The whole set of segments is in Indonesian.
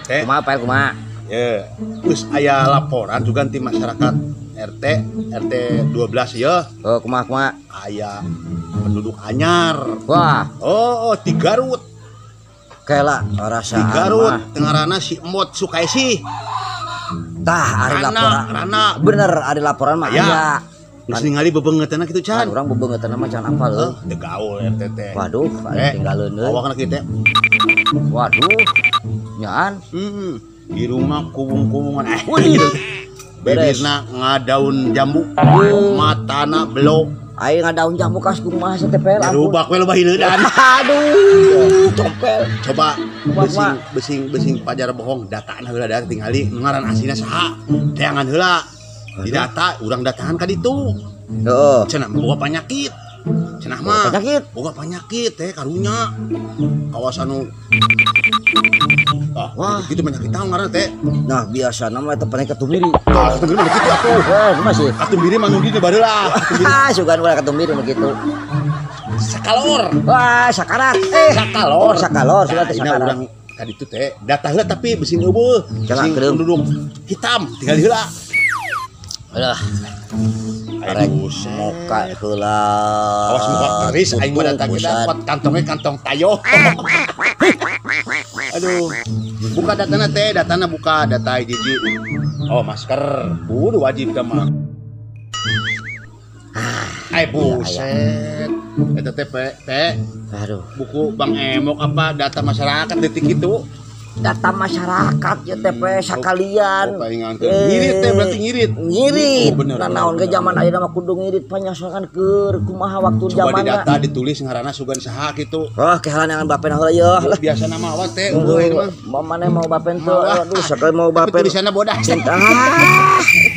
Kumaha Pel kumaha? Ya, terus aya laporan juga nanti masyarakat RT 12 ya. Oh kumaha? Aya penduduk anyar. Wah, Di Garut. kela rasa Di Garut, tengarana si Emot Sukaisi. Tah ada laporan. Rana. Bener ada laporan mah Aya. aya. Geus ningali bebeungeutna kitu Kan can. urang bebeungeutna mah can apal euy. Teu gaul RT teh. Waduh, aya tinggalin euy. Awakna kitu teh. Waduh. Nyaan. Di rumah kubung-kubungan. Wih. Beres. Bibirna ngadaun jambu. Matana belok. Aing ngadaun jambu kas kumaha setepel. Dirubak we loba hileudan. Aduh, compel. Coba Kumaha? besing pajar bohong datana heula da tingali ngaran asina saha. Teangan heula. Di data urang datangan ka ditu. Heeh. Cenah boga penyakit. Cenah mah Penyakit. boga penyakit teh karunya. Kawasan nu Wah. gitu penyakit tahu ngaran teh. Nah, biasa nama eta penyakit ketumbiri. Ketumbiri mah kitu atuh. Masih. Ketumbiri mah nu di baheula. Ah, sugan ulah ketumbiri begitu. Sakalor. Wah, sakarat. Sakalor. Sakalor sudah teh Nah, sakarat. urang tadi itu teh data heula tapi beusin eueuh. Jangan Beusin kedeung. penduduk hitam tinggal heula. Alah, Arek muka heula. awas muka keris aing mah datang kita dapat kantongnya kantong tayo. Aduh. Buka datana buka data hiji. Oh, masker. Kudu wajib mah. Buset. Eta teh Aduh, buku Bang Emok apa data masyarakat detik itu. data masyarakat ya TP sakalian. Ngirit teh berarti ngirit. Ngirit. Oh, bener, Nah, naon ge zaman ayeuna mah kudu ngirit panyasangan keur kumaha waktu Coba di zamanna. data ditulis ngaranna sugan saha gitu. Oh, kehalangan bapen heula yeuh. Biasa nama awak teh eueuh ini mah. Mamane mau bapen tuh. Mawah. Aduh, sakali mau Tapi bapen. tulisanna bodas.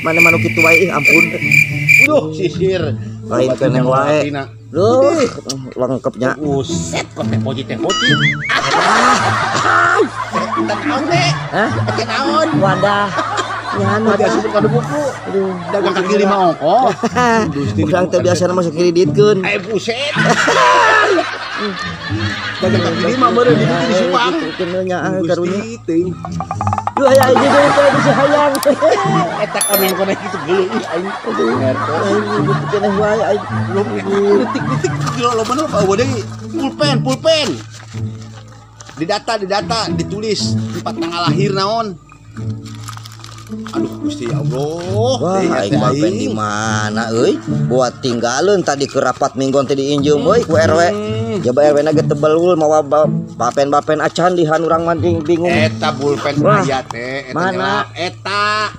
Mana manu kitu wae ampun. Duh, sisir. Lain keneh wae. Duh, lengkapnya. Buset, kok teh poci. Naon teh? Hah? Teh naon? Wadah. Nyahan Biasa wadah. bukan buku. Aduh, Dagang kaki lima ongkoh. urang teh biasa mah sakiriditkeun. Buset. Dagang kaki lima meureun di Subang. Keneu nyaang karunya. Gusti teuing. Duh aya aja deui teh bisa hayang. Eta koneng-koneng kitu geuleuh aing. Aing keneh wae aing. Detik-detik lo bener Pak Wade. Pulpen. Di data ditulis tempat tanggal lahir naon. Aduh Gusti Allah. Wah, aing bapen di mana euy? Buat tinggalin tadi ke rapat minggon teh diinjeum euy ku RW. Coba RW na ge tebel ul mawa bapen-bapen acan dihan urang manding bingung. Eta pulpen Wah, aya teh. mana? Eta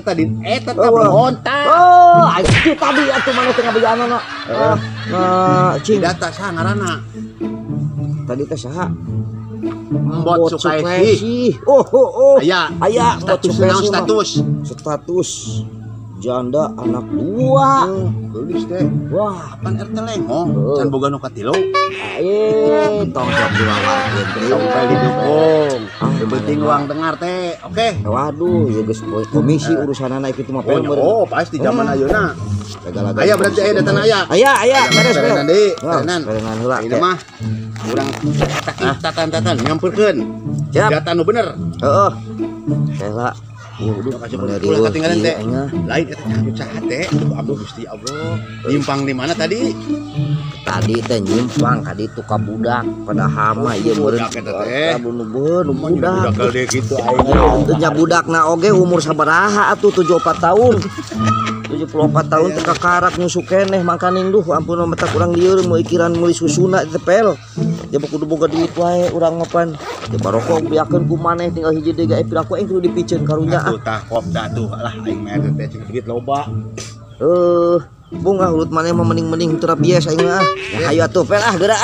teh Oh, honta. Oh, itu tadi atuh mana teh ngabejana na. Nah, Di cing. data saha ngaranna? Tadi teh saha? Mbot Sukaisi. Oh. Aya. Aya Status naon status? Status janda anak dua. Tulis teh. Wah, Pan RT Lengo, can boga nu katilo. tong sok diwawarkeun teh. Sampai didukung. Yang penting uang dengar teh. Oke. Waduh, ya geus komisi urusanana kitu mah pel meureun. Oh, pasti zaman ayeuna. Gagalagan. Aya berarti aya datana aya. Aya, beres. Perenan deui, Wah, perenan. perenan heula. Ini mah urang tatan nyampurkeun. Siap. Data nu bener. Heeh. Heula. Ieu udah Kasih ulah ketinggalan teh. Lain eta cahayu cahat teh. Aduh Gusti Allah. Nyimpang di mana tadi? Tadi teh nyimpang ka ditu ka budak pada hama ieu meureun. Budak eta teh. Budak. Budak gede gitu aing. Teu nya budakna oge umur sabaraha atuh 74 tahun. 74 tahun teh kakarak nyusu keneh mangkaning duh ampun mah tak urang dieu mau ikiran meuli susuna teh pel. Jaba kudu boga duit wae urang mapan. Coba rokok biakeun ku maneh tinggal hiji deui gae piraku aing kudu dipicen karunya. Atuh tah kopda tuh lah aing mah teh cing duit loba. Bunga ulut maneh mah mending teu rabies aing mah. Ya hayu atuh pel geura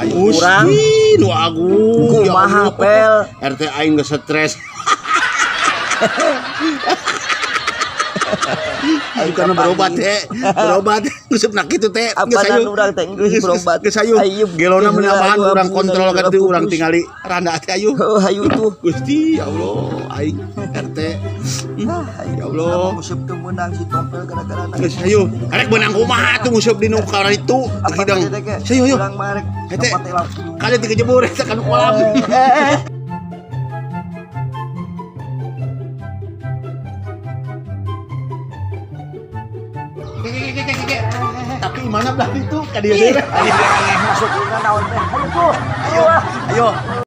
Kurang nu agung. kumaha pel. RT aing geus stres. Bukan berobat teh. Berobat ngusupna kitu teh. Apaan urang teh geus berobat. Geus ayu. Gelona menambahan urang kontrol ka teu urang tingali randa teh ayu. Oh hayu tuh. Gusti ya Allah aing RT. Ya Allah. Musup teu meunang si tompel gara-gara Geus ayu. Arek beunang kumaha tuh musup di nu kana itu. Hidang. Sayu yo. urang marek Kali 3 jebur eta kan kolam. Tapi mana belah itu? Ka dieu. Masuk ke naon teh. Ayo tuh. Ayo.